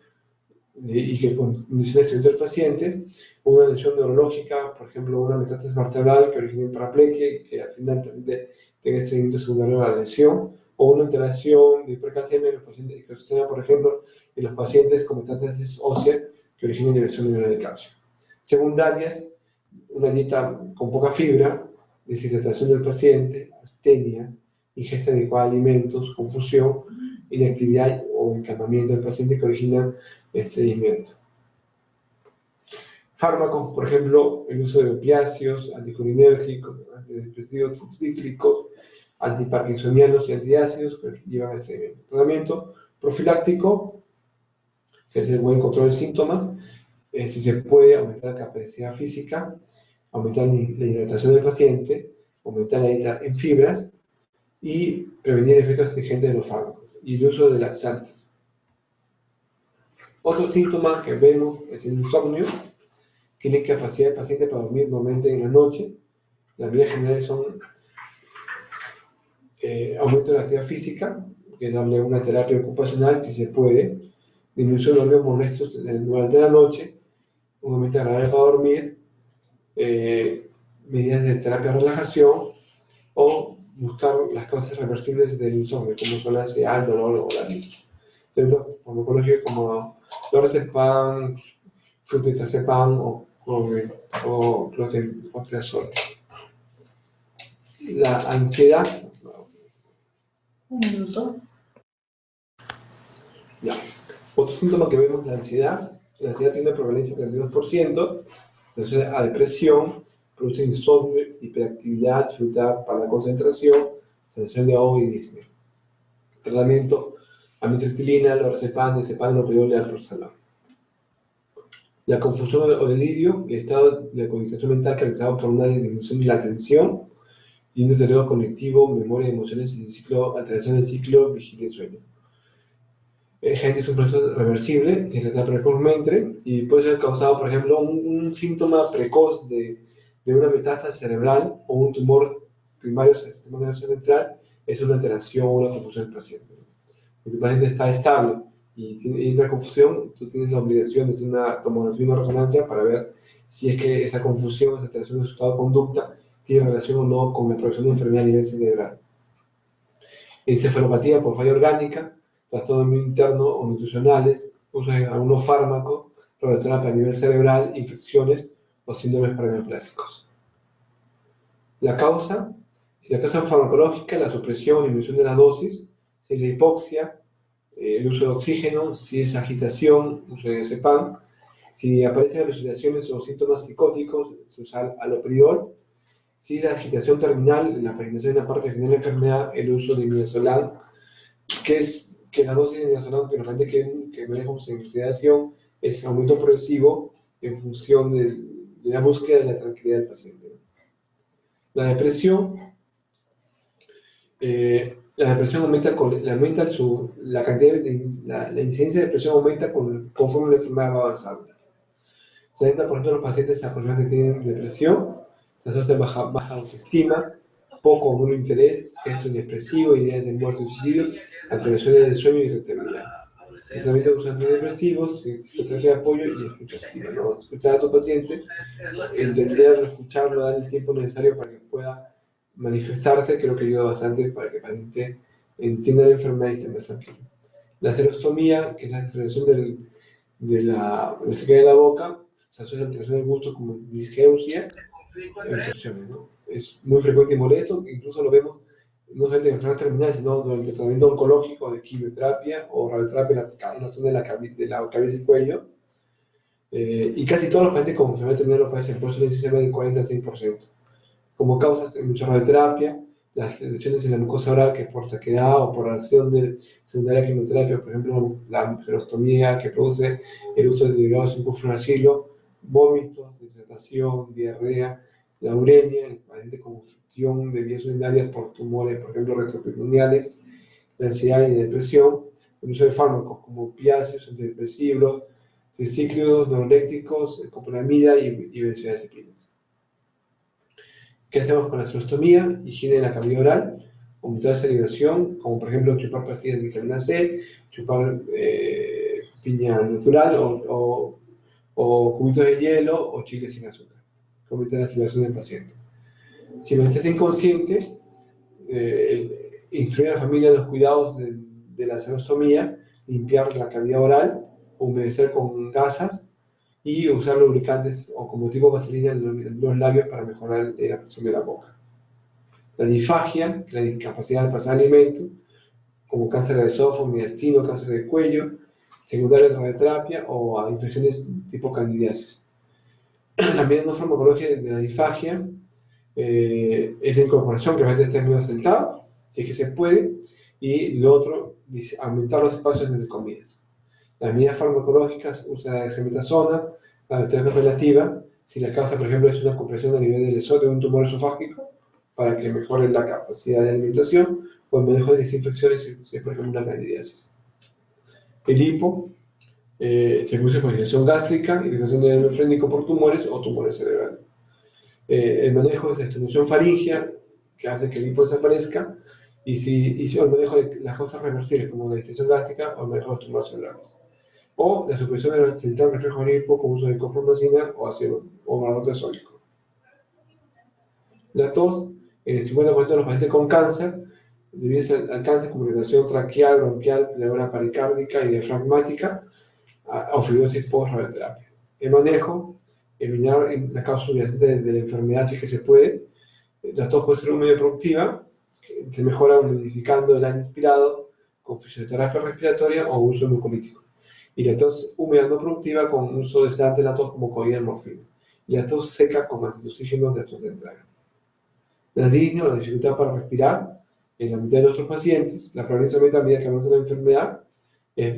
y que condiciona el estreñimiento del paciente, una lesión neurológica, por ejemplo, una metástasis vertebral que origina paraplegia y que al final el paciente tenga estreñimiento secundario a la lesión, o una alteración de hipercalcemia en los pacientes, que suceda, por ejemplo, en los pacientes con metástasis ósea que origina elevación de calcio. Secundarias, una dieta con poca fibra, deshidratación del paciente, astenia, ingesta inadecuada de alimentos, confusión, inactividad o encamamiento del paciente que origina estreñimiento. Fármacos, por ejemplo, el uso de opiáceos, anticolinérgicos, antidepresivos cíclicos, antiparkinsonianos y antiácidos que llevan a estreñimiento. Tratamiento profiláctico, que es el buen control de síntomas, si se puede aumentar la capacidad física, aumentar la hidratación del paciente, aumentar la dieta en fibras y prevenir efectos astringentes de los fármacos y el uso de laxantes. Otro síntoma que vemos es el insomnio, que tiene capacidad del paciente para dormir normalmente en la noche. Las medidas generales son aumento de la actividad física, que es darle una terapia ocupacional si se puede, disminución de horarios molestos durante la noche, un ambiente agradable para dormir, medidas de terapia de relajación o buscar las causas reversibles del insomnio, como son la ansiedad, el dolor o la anemia. Tratamientos farmacológicos como lorazepam, flutitrazepam o clotrimazol. La ansiedad.
Un minuto.
Ya. Otro síntoma que vemos es la ansiedad. La ansiedad tiene una prevalencia del 32%, se asocia a depresión, produce insomnio, hiperactividad, dificultad para la concentración, sensación de ahogo y disnea. Tratamiento: amitriptilina, lorazepam, diazepam, loperidol y alprazolam. La confusión o delirio, el estado de comunicación mental caracterizado por una disminución de la atención y un deterioro cognitivo, memoria y emociones y alteración del ciclo vigilia y sueño. Gente es un proceso reversible, se trata precozmente y puede ser causado, por ejemplo, un síntoma precoz de una metástasis cerebral o un tumor primario del sistema nervioso central, es una alteración o una confusión del paciente. Si tu paciente está estable y entra confusión, tú tienes la obligación de hacer una tomografía y una resonancia para ver si es que esa confusión, esa alteración de su estado de conducta tiene relación o no con la progresión de enfermedad a nivel cerebral. Encefalopatía por falla orgánica, trastornos internos o nutricionales, uso de algunos fármacos, radioterapia a nivel cerebral, infecciones o síndromes paraneoplásicos. La causa: si la causa es farmacológica, la supresión y disminución de la dosis; si es la hipoxia, el uso de oxígeno; si es agitación, uso de diazepam; si aparecen alucinaciones o síntomas psicóticos, se usa aloperidol; si la agitación terminal, la presentación de la parte final de la enfermedad, el uso de midazolam, que la dosis de midazolam que normalmente que manejamos en sedación es aumento progresivo en función de la búsqueda de la tranquilidad del paciente. La depresión aumenta la cantidad la incidencia de depresión aumenta conforme la enfermedad va avanzando. 70% de los pacientes aproximadamente tienen depresión, se asocia a baja autoestima, poco o nulo interés, gestos inexpresivos, ideas de muerte y suicidio, alteraciones del sueño y irritabilidad. El tratamiento de uso antidepresivos, psicoterapia de apoyo y escucha activa, ¿no? Escuchar a tu paciente, entenderlo, escucharlo, dar el tiempo necesario para que pueda manifestarse, creo que ayuda bastante para que el paciente entienda la enfermedad y esté más tranquilo. La serostomía, que es la extracción de la sequedad de la boca, se asocia a alteración del gusto como disgeusia e infecciones, ¿no? Es muy frecuente y molesto, incluso lo vemos no solamente en enfermedades terminales, sino durante el tratamiento oncológico de quimioterapia o radioterapia en la zona de la cabeza y cuello. Y casi todos los pacientes con enfermedad terminal lo padecen, por eso la incidencia del 40 al 100%. Como causas de mucha radioterapia, las lesiones en la mucosa oral, que es por sequedad o por acción secundaria de quimioterapia, por ejemplo, la serostomía que produce el uso de derivados de 5-fluoracilo, vómitos, deshidratación, diarrea, la uremia, el paciente con obstrucción de vías urinarias por tumores, por ejemplo, retroperitoneales, la ansiedad y la depresión, el uso de fármacos como opiáceos, antidepresivos, tricíclidos, neurolécticos, copolamida y benzodiazepinas. ¿Qué hacemos con la serostomía? Higiene de la cavidad oral, aumentar esa liberación, como por ejemplo chupar pastillas de vitamina C, chupar piña natural o cubitos de hielo o chicles sin azúcar. Aumentar la liberación del paciente. Si el paciente está inconsciente, instruir a la familia en los cuidados de la serostomía, limpiar la cavidad oral, humedecer con gasas y usar lubricantes o como tipo vaselina en los labios para mejorar la hidratación de la boca. La disfagia, la incapacidad de pasar alimentos, como cáncer de esófago, mediastino, cáncer de cuello, secundaria de radioterapia o a infecciones tipo candidiasis. La medida no farmacológica de la disfagia es la incorporación, que a veces está medio sentado, si es que se puede, y lo otro, aumentar los espacios entre comidas. Las medidas farmacológicas usan la dexametasona, la terapia relativa, si la causa, por ejemplo, es una compresión a nivel del esófago de un tumor esofágico, para que mejore la capacidad de alimentación, o el manejo de desinfecciones, si es, por ejemplo, una candidiasis. El hipo se produce por irritación gástrica, irritación del nervio frénico por tumores o tumores cerebrales. El manejo es la estimulación faríngea, que hace que el hipo desaparezca, y el manejo de las causas reversibles, como la irritación gástrica o el manejo de los tumores cerebrales. O la supresión del central reflejo del hipo con uso de copromacina o ácido o malatoto sódico. La tos, en el 50% de los pacientes con cáncer, debido al cáncer como irritación traqueal, bronquial, pleura pericárdica y diafragmática, o fibrosis post-radioterapia. El manejo, eliminar la causa subyacente de la enfermedad si es que se puede. La tos puede ser muy productiva, se mejora modificando el aire inspirado con fisioterapia respiratoria o uso de mucolítico. Y la tos húmeda no productiva con uso de sedante de la tos como codeína y morfina. Y la tos seca con antioxígenos de tos dental. La disnea, la dificultad para respirar, en la mitad de nuestros pacientes, la prevalencia aumenta a medida que avanza la enfermedad.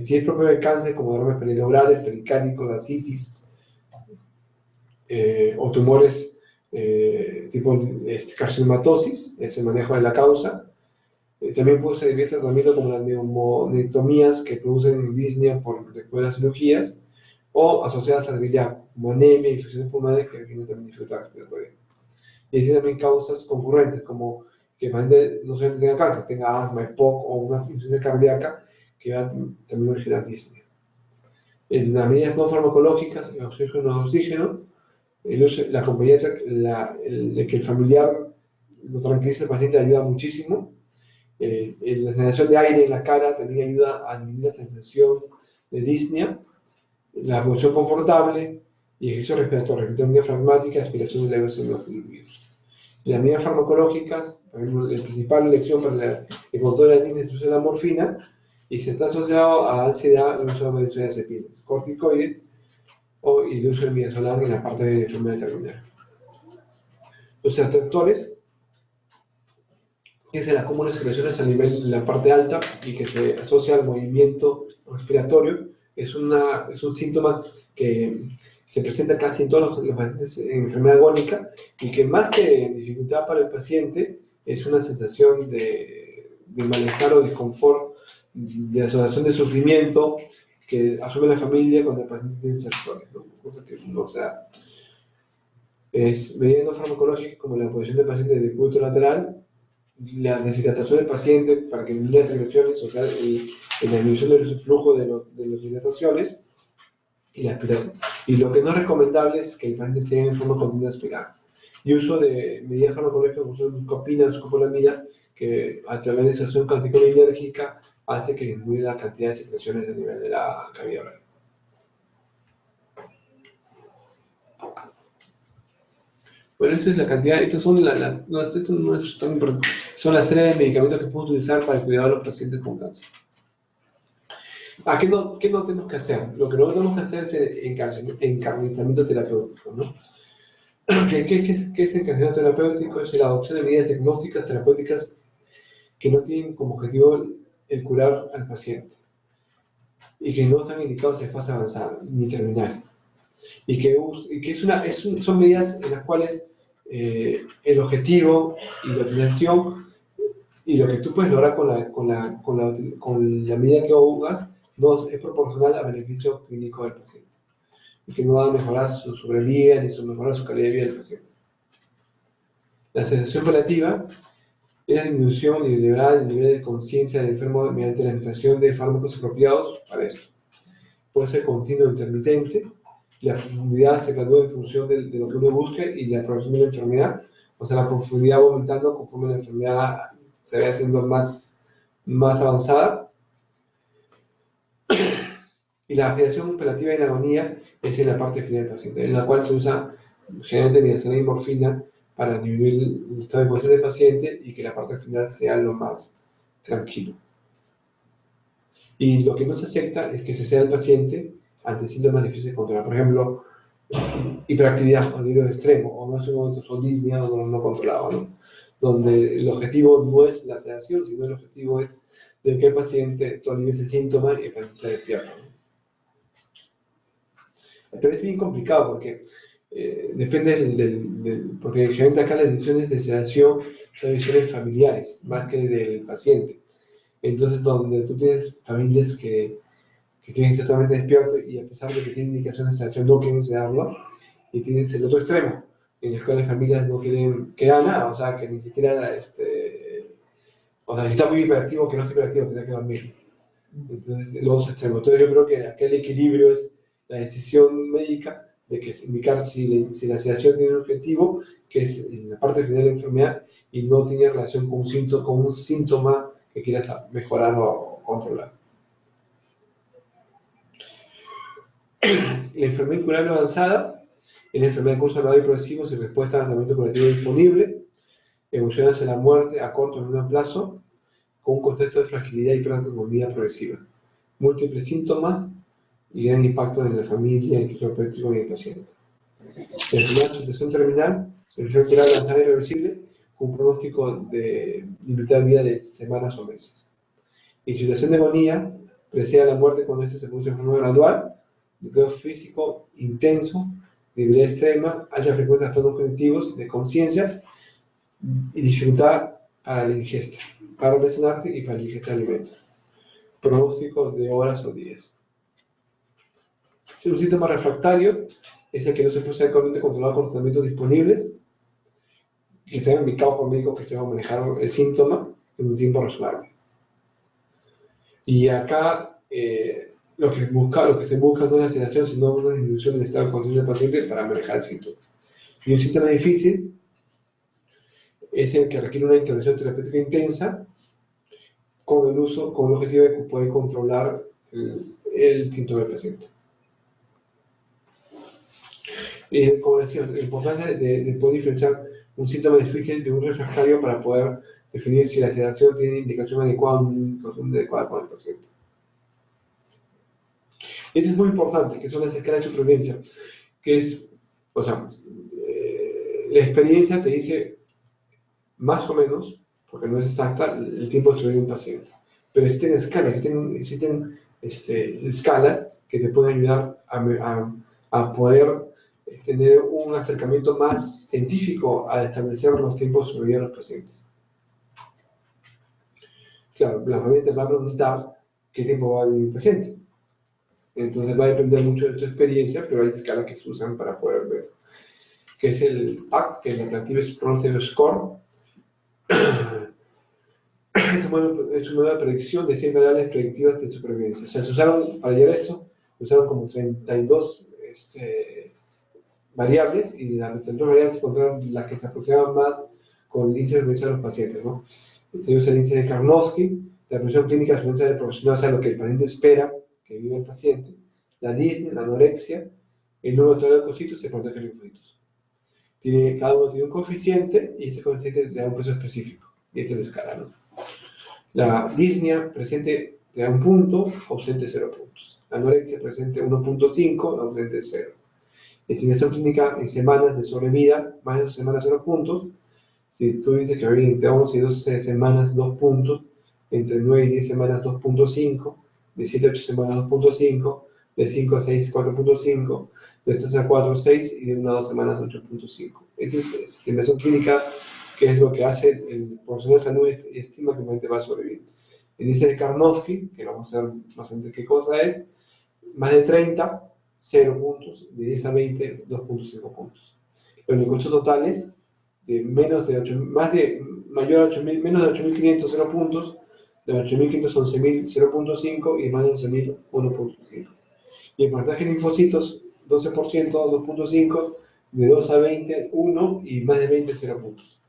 Si es propio del cáncer, como derrames perineurales, pericárdicos, ascitis, o tumores tipo carcinomatosis, es el manejo de la causa. También puede ser diversos tratamientos como las neumonectomías que producen disnea después de las cirugías, o asociadas a debilidad, como anemia, infecciones pulmonares que requieren también dificultad respiratoria. Y existen también causas concurrentes, como que el paciente no solamente tenga cáncer, tenga asma, EPOC o una insuficiencia cardíaca que va también a originar disnea. En las medidas no farmacológicas, el oxígeno, la compañía, que el familiar lo tranquilice al paciente ayuda muchísimo. La sensación de aire en la cara también ayuda a disminuir la sensación de disnea. La posición confortable y ejercicio respiratorio, respiración diafragmática, aspiración de labios semifluidos. Las medidas farmacológicas, por ejemplo, la principal elección para el control de la disnea es la morfina, y se está asociado a ansiedad el uso de benzodiazepinas, corticoides y el uso de midazolam en la parte de enfermedad terminal. Los atractores, que es el acúmulo de secreciones a nivel de la parte alta y que se asocia al movimiento respiratorio, es un síntoma que se presenta casi en todos los pacientes en enfermedad agónica y que más que dificultad para el paciente es una sensación de malestar o disconfort, de asociación de sufrimiento que asume la familia cuando el paciente tiene sectores, ¿no? Cosa que no se da. es medidas no farmacológicas como la posición del paciente de decúbito lateral, la deshidratación del paciente para que disminuya las secreciones, o sea, la disminución del flujo de las hidrataciones y la aspiración. Y lo que no es recomendable es que el paciente sea en forma continua aspirado. Y uso de medidas farmacológicas como son copina, scopolamina, que a través de esa acción anticolinérgica hace que disminuya la cantidad de secreciones a nivel de la cavidad oral. Bueno, esto es la cantidad, estos son no, esto no es tan importante, son la serie de medicamentos que podemos utilizar para el cuidado de los pacientes con cáncer. ¿Qué no tenemos que hacer? Lo que no tenemos que hacer es el encarnizamiento terapéutico, ¿no? ¿Qué es el encarnizamiento terapéutico? Es la adopción de medidas diagnósticas terapéuticas que no tienen como objetivo el curar al paciente y que no están indicados en fase avanzada ni terminal. Y que son medidas en las cuales el objetivo y la utilización y lo que tú puedes lograr con la medida que hagas no es proporcional al beneficio clínico del paciente y que no va a mejorar su sobrevida ni mejorar su calidad de vida del paciente. La sedación paliativa es la disminución deliberada del nivel de conciencia del enfermo mediante la administración de fármacos apropiados para esto. Puede ser continuo o intermitente. La profundidad se gradúa en función de lo que uno busque y la progresión de la enfermedad. O sea, la profundidad va aumentando conforme la enfermedad se vaya haciendo más avanzada. Y la aspiración operativa en agonía es en la parte final del paciente, en la cual se usa generalmente mediación y morfina para disminuir el estado de conciencia del paciente y que la parte final sea lo más tranquilo. Y lo que no se acepta es que se sea el paciente ante síntomas difíciles de controlar. Por ejemplo, hiperactividad o nivel extremo, o no es un momento de disnea o no controlado, ¿no? Donde el objetivo no es la sedación, sino el objetivo es de que el paciente tolerice el síntoma y el paciente se despierta, ¿no? Pero es bien complicado porque depende porque generalmente acá las decisiones de sedación son decisiones familiares, más que del paciente. Entonces, donde tú tienes familias que quieren estar totalmente despiertos y a pesar de que tienen indicaciones de sedación no quieren sedarlo, y tienes el otro extremo, en el cual las familias no quieren que haga nada, o sea, que ni siquiera, o sea, si está muy hiperactivo, que no esté hiperactivo, que tenga que dormir. Entonces, los dos extremos. Entonces, yo creo que aquel equilibrio es la decisión médica de que es indicar si la sedación tiene un objetivo, que es en la parte final de la enfermedad, y no tiene relación con un síntoma que quieras mejorar o controlar. La enfermedad incurable avanzada es la enfermedad de curso alargado y progresivo sin respuesta al tratamiento curativo disponible, evoluciona hacia la muerte a corto o mediano plazo, con un contexto de fragilidad y hiperautonomía progresiva, múltiples síntomas y gran impacto en la familia, en el terapéutico y en el paciente. La enfermedad de situación terminal, el enfermedad incurable avanzada y irreversible, con un pronóstico de limitada vida de semanas o meses. Y situación de agonía, precede a la muerte cuando ésta se produce de forma gradual, deterioro físico intenso, debilidad extrema, alta frecuencia de trastornos cognitivos, de conciencia y dificultad para la ingesta, para relacionarte y para la ingesta de alimentos. Pronósticos de horas o días. Si un síntoma refractario es el que no se puede ser adecuadamente controlado con tratamientos disponibles, que estén indicados por médicos que se van a manejar el síntoma en un tiempo razonable. Y acá lo que se busca no es la sedación, sino una disminución del estado de conciencia del paciente para manejar el síntoma. Y un síntoma difícil es el que requiere una intervención terapéutica intensa con el objetivo de poder controlar el síntoma del paciente. Como decía, la importancia de poder diferenciar un síntoma difícil de un refractario para poder definir si la sedación tiene indicación adecuada o una indicación adecuada con el paciente. Esto es muy importante, que son las escalas de supervivencia, que es, o sea, la experiencia te dice más o menos, porque no es exacta, el tiempo de sobrevivir de un paciente. Pero existen escalas, existen escalas que te pueden ayudar a poder tener un acercamiento más científico a establecer los tiempos de sobrevivir de los pacientes. Claro, la herramienta va a preguntar qué tiempo va a vivir el paciente. Entonces va a depender mucho de tu experiencia, pero hay escalas que se usan para poder ver que es el PAC, que es el Predictive Prognostic Score. Es una nueva predicción de 100 variables predictivas de supervivencia. O sea, se usaron, para llegar a esto, se usaron como 32 variables, y de las 32 variables se encontraron las que se aproximaban más con el índice de supervivencia de los pacientes, ¿no? Se usa el índice de Karnofsky, la presión clínica de supervivencia del profesional, o sea, lo que el paciente espera que viva el paciente, la disnea, la anorexia, el número total de leucocitos y el porcentaje de linfocitos. Cada uno tiene un coeficiente, y este coeficiente le da un peso específico, y esta es la escala, ¿no? La disnea presente te da un punto, ausente 0 puntos. La anorexia presente 1.5, ausente 0. Estimación clínica en semanas de sobrevida, más de 2 semanas 0 puntos. Si tú dices que va a vivir entre 11 y 12 semanas 2 puntos, entre 9 y 10 semanas 2.5, de 7 a 8 semanas 2.5, de 5 a 6 4.5, de 3 a 4 6 y de 1 a 2 semanas 8.5. Esta es estimación clínica, que es lo que hace el profesional de salud y estima que el paciente va a sobrevivir. El índice de Karnofsky, que vamos a ver más antes qué cosa es, más de 30, 0 puntos, de 10 a 20, 2.5 puntos. Los leucocitos totales, de menos de 8, mayor a 8.000, menos de 8.500, 0 puntos, de 8.500 a 11.000, 0.5, y más de 11.000, 1.5. Y el porcentaje de linfocitos, 12%, 2.5, de 2 a 20, 1, y más de 20, 0 puntos.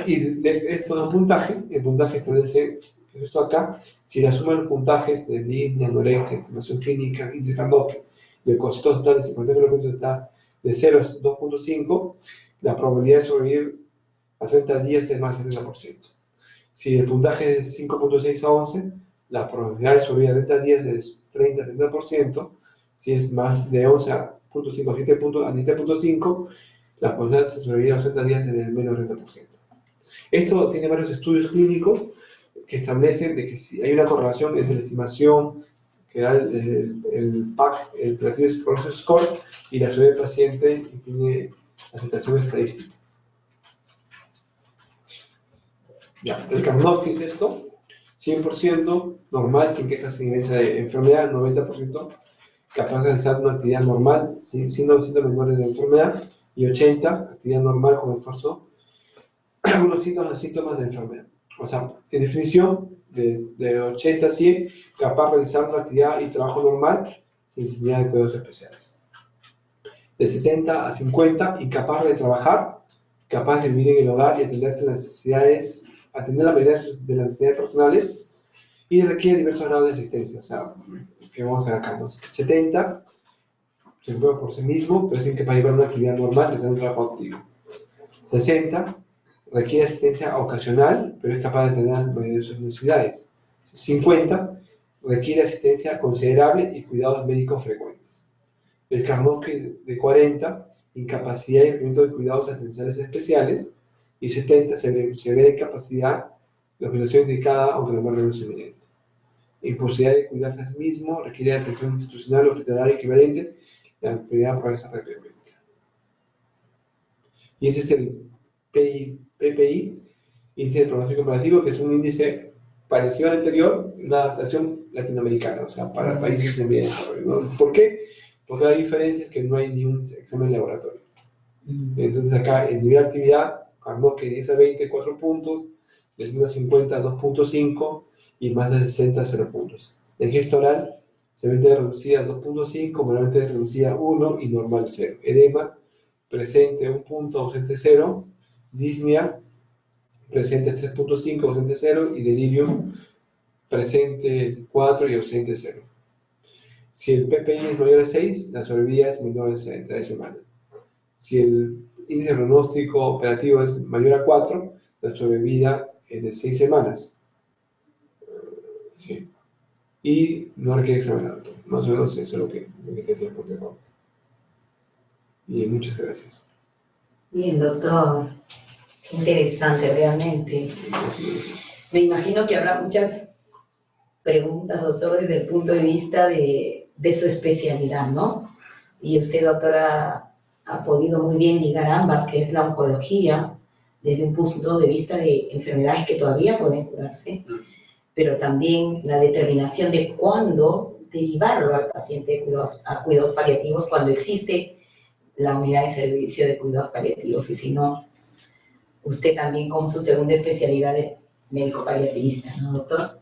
Y de esto da un puntaje. El puntaje establece, que es esto acá, si la suma de los puntajes de disnea, anorexia, estimación clínica, índice Karnofsky, y el coeficiente total de 50% está de 0 a 2.5, la probabilidad de sobrevivir a 30 días es más del 70%. Si el puntaje es 5.6 a 11, la probabilidad de sobrevivir a 30 días es 30-70%. Si es más de 11 a 7.5, la probabilidad de sobrevivir a 30 días es del menos 30%. Esto tiene varios estudios clínicos que establecen de que si hay una correlación entre la estimación que da el PAC, el Predictive Prognostic Score, y la sobrevida del paciente, y tiene aceptación estadística. Ya, el Karnofsky es esto: 100% normal, sin quejas, sin evidencia de enfermedad; 90% capaz de realizar una actividad normal, sin síntomas menores de enfermedad; y 80% actividad normal con esfuerzo, algunos síntomas de enfermedad. O sea, en definición, de 80 a 100, capaz de realizar una actividad y trabajo normal, sin necesidad de cuidados especiales. De 70 a 50, incapaz de trabajar, capaz de vivir en el hogar y atender las necesidades, atender la mayoría de las necesidades personales, y requiere diversos grados de asistencia. O sea, que vamos a ver acá, ¿no? 70, se preocupa por sí mismo, pero es incapaz de llevar una actividad normal y hacer un trabajo activo. 60, requiere asistencia ocasional, pero es capaz de atender la mayoría de sus necesidades. 50, requiere asistencia considerable y cuidados médicos frecuentes. El Karnofsky de 40, incapacidad y requerimiento de cuidados asistenciales especiales. Y 70, severa incapacidad de operación indicada, aunque la muerte no es evidente. Imposibilidad de cuidarse a sí mismo, requiere atención institucional o hospitalaria equivalente, la enfermedad progresa rápidamente. Y ese es el PPI, índice de pronóstico operativo, que es un índice parecido al anterior, una adaptación latinoamericana, o sea, para países en vía de desarrollo, ¿no? ¿Por qué? Porque la diferencia es que no hay ni un examen laboratorio. Entonces acá el nivel de actividad, Karnofsky 10 a 20, 4 puntos, de 1 a 50, 2.5, y más de 60, 0 puntos. En gesta oral, severa reducida 2.5, moderadamente reducida 1 y normal 0. Edema, presente 1 punto, ausente 0. Disnea, presente 3.5, ausente 0. Y delirio, presente 4 y ausente 0. Si el PPI es mayor a 6, la sobrevida es menor a 60 semanas. Si el índice de pronóstico operativo es mayor a 4, la sobrevida es de 6 semanas. Sí. Y no requiere examen alto. Más o menos eso es lo que te decía el protocolo. Y muchas gracias.
Bien, doctor. Interesante, realmente. Me imagino que habrá muchas preguntas, doctor, desde el punto de vista de su especialidad, ¿no? Y usted, doctora, ha podido muy bien ligar ambas, que es la oncología, desde un punto de vista de enfermedades que todavía pueden curarse, pero también la determinación de cuándo derivarlo al paciente a cuidados paliativos, cuando existe la unidad de servicio de cuidados paliativos, y si no, usted también con su segunda especialidad de médico paliativista, ¿no, doctor?